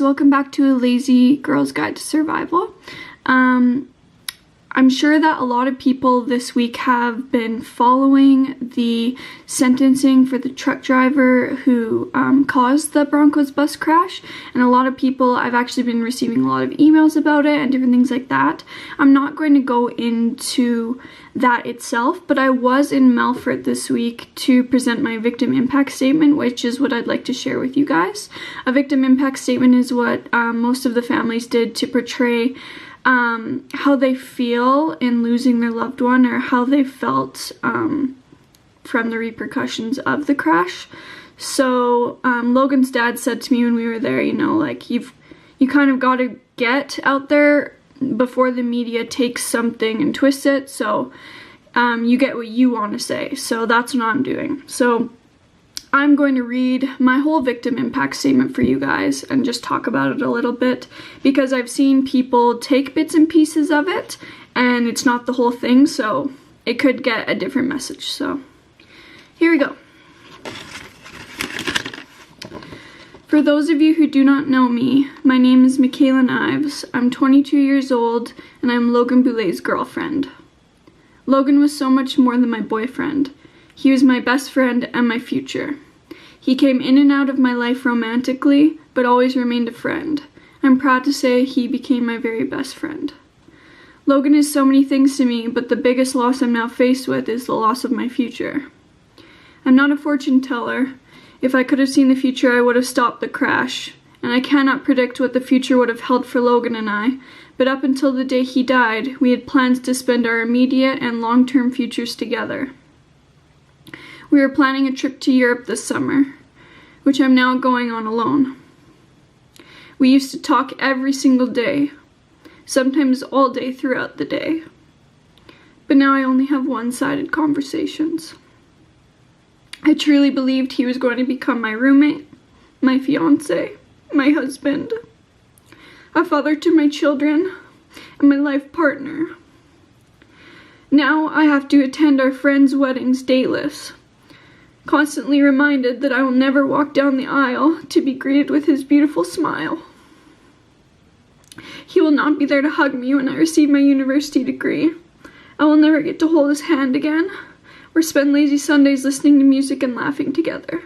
welcome back to A Lazy Girl's Guide to Survival. I'm sure that a lot of people this week have been following the sentencing for the truck driver who caused the Broncos bus crash, and a lot of people, I've actually been receiving a lot of emails about it and different things like that. I'm not going to go into that itself, but I was in Melfort this week to present my victim impact statement, which is what I'd like to share with you guys. A victim impact statement is what most of the families did to portray how they feel in losing their loved one, or how they felt from the repercussions of the crash. So Logan's dad said to me when we were there, you know, like, you kind of got to get out there before the media takes something and twists it, so you get what you want to say. So that's what I'm doing. So I'm going to read my whole victim impact statement for you guys and just talk about it a little bit, because I've seen people take bits and pieces of it and it's not the whole thing, so it could get a different message. So here we go. For those of you who do not know me, my name is Michaela Ives. I'm 22 years old and I'm Logan Boulet's girlfriend. Logan was so much more than my boyfriend. He was my best friend and my future. He came in and out of my life romantically, but always remained a friend. I'm proud to say he became my very best friend. Logan is so many things to me, but the biggest loss I'm now faced with is the loss of my future. I'm not a fortune teller. If I could have seen the future, I would have stopped the crash, and I cannot predict what the future would have held for Logan and I, but up until the day he died, we had plans to spend our immediate and long-term futures together. We were planning a trip to Europe this summer, which I'm now going on alone. We used to talk every single day, sometimes all day throughout the day. But now I only have one-sided conversations. I truly believed he was going to become my roommate, my fiance, my husband, a father to my children, and my life partner. Now I have to attend our friends' weddings dayless, constantly reminded that I will never walk down the aisle to be greeted with his beautiful smile. He will not be there to hug me when I receive my university degree. I will never get to hold his hand again, or spend lazy Sundays listening to music and laughing together.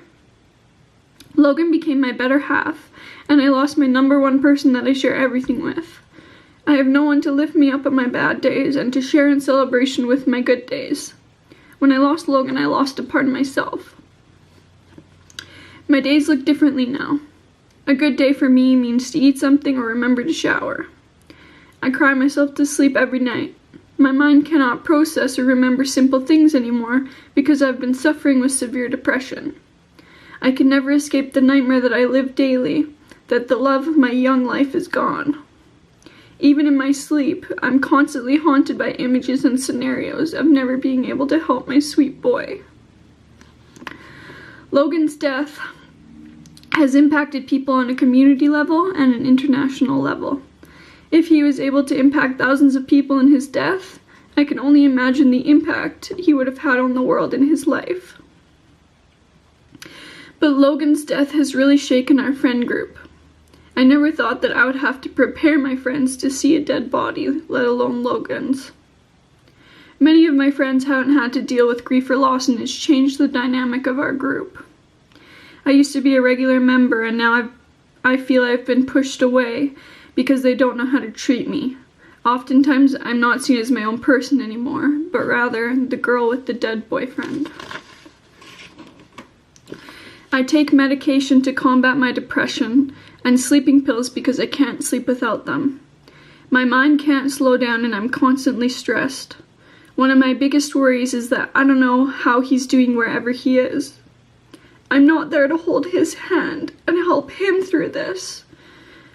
Logan became my better half, and I lost my number one person that I share everything with. I have no one to lift me up on my bad days and to share in celebration with my good days. When I lost Logan, I lost a part of myself. My days look differently now. A good day for me means to eat something or remember to shower. I cry myself to sleep every night. My mind cannot process or remember simple things anymore because I've been suffering with severe depression. I can never escape the nightmare that I live daily, that the love of my young life is gone. Even in my sleep, I'm constantly haunted by images and scenarios of never being able to help my sweet boy. Logan's death has impacted people on a community level and an international level. If he was able to impact thousands of people in his death, I can only imagine the impact he would have had on the world in his life. But Logan's death has really shaken our friend group. I never thought that I would have to prepare my friends to see a dead body, let alone Logan's. Many of my friends haven't had to deal with grief or loss, and it's changed the dynamic of our group. I used to be a regular member, and now I feel I've been pushed away because they don't know how to treat me. Oftentimes, I'm not seen as my own person anymore, but rather the girl with the dead boyfriend. I take medication to combat my depression and sleeping pills because I can't sleep without them. My mind can't slow down and I'm constantly stressed. One of my biggest worries is that I don't know how he's doing wherever he is. I'm not there to hold his hand and help him through this,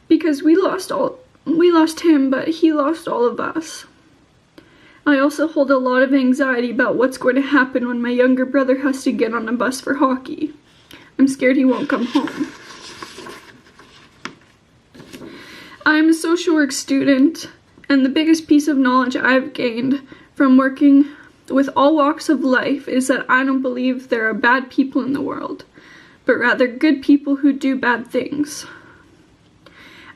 because we lost him, but he lost all of us. I also hold a lot of anxiety about what's going to happen when my younger brother has to get on a bus for hockey. I'm scared he won't come home. I'm a social work student, and the biggest piece of knowledge I've gained from working with all walks of life is that I don't believe there are bad people in the world, but rather good people who do bad things.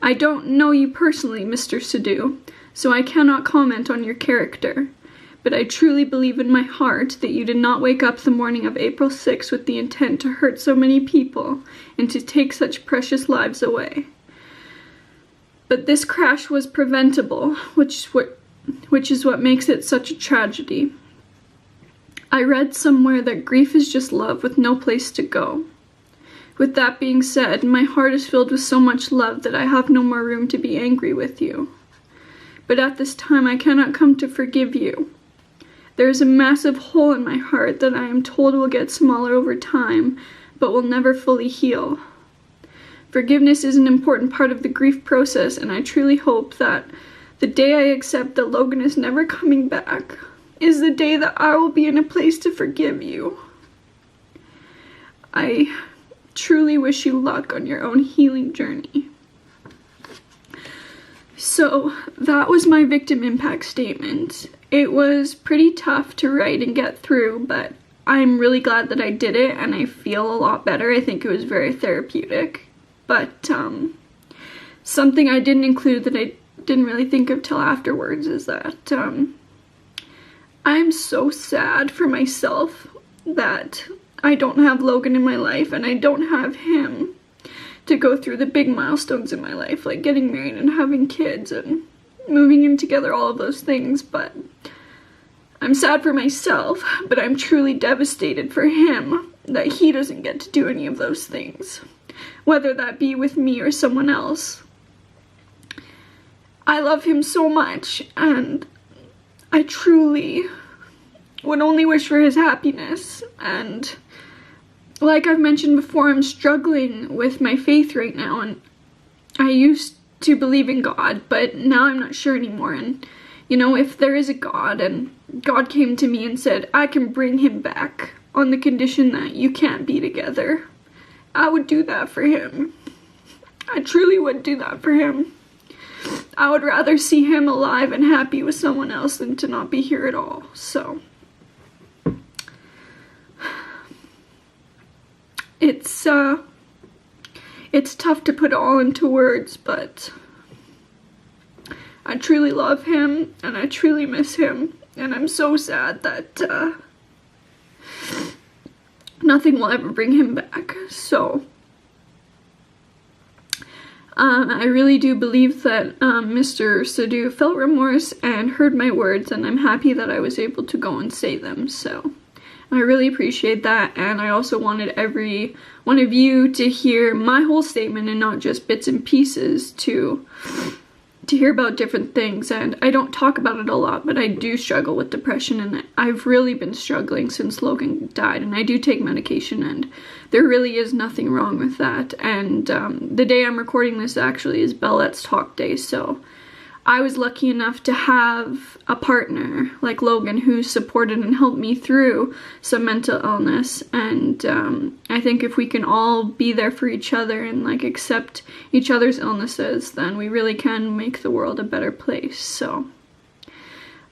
I don't know you personally, Mr. Sadu, so I cannot comment on your character, but I truly believe in my heart that you did not wake up the morning of April 6th with the intent to hurt so many people and to take such precious lives away. But this crash was preventable, which is what makes it such a tragedy. I read somewhere that grief is just love with no place to go. With that being said, my heart is filled with so much love that I have no more room to be angry with you. But at this time, I cannot come to forgive you. There is a massive hole in my heart that I am told will get smaller over time, but will never fully heal. Forgiveness is an important part of the grief process, and I truly hope that the day I accept that Logan is never coming back is the day that I will be in a place to forgive you. I truly wish you luck on your own healing journey. So that was my victim impact statement. It was pretty tough to write and get through, but I'm really glad that I did it, and I feel a lot better. I think it was very therapeutic. But something I didn't include that I didn't really think of till afterwards is that I'm so sad for myself that I don't have Logan in my life, and I don't have him to go through the big milestones in my life, like getting married and having kids and moving in together, all of those things. But I'm sad for myself, but I'm truly devastated for him that he doesn't get to do any of those things, whether that be with me or someone else. I love him so much, and I truly would only wish for his happiness. And like I've mentioned before, I'm struggling with my faith right now, and I used to believe in God, but now I'm not sure anymore. And you know, if there is a God, and God came to me and said, I can bring him back on the condition that you can't be together, I would do that for him. I truly would do that for him. I would rather see him alive and happy with someone else than to not be here at all. So it's tough to put all into words, but I truly love him, and I truly miss him, and I'm so sad that nothing will ever bring him back. So I really do believe that Mr. Sadu felt remorse and heard my words, and I'm happy that I was able to go and say them. So I really appreciate that, and I also wanted every one of you to hear my whole statement and not just bits and pieces, to hear about different things. And I don't talk about it a lot, but I do struggle with depression, and I've really been struggling since Logan died, and I do take medication, and there really is nothing wrong with that. And the day I'm recording this actually is Bellette's talk day, so I was lucky enough to have a partner like Logan who supported and helped me through some mental illness. And I think if we can all be there for each other and like accept each other's illnesses, then we really can make the world a better place. So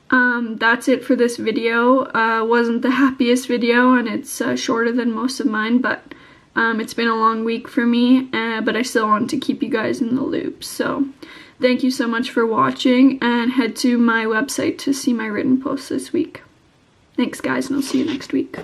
that's it for this video. Wasn't the happiest video, and it's shorter than most of mine, but it's been a long week for me, but I still want to keep you guys in the loop. So thank you so much for watching, and head to my website to see my written posts this week. Thanks guys, and I'll see you next week.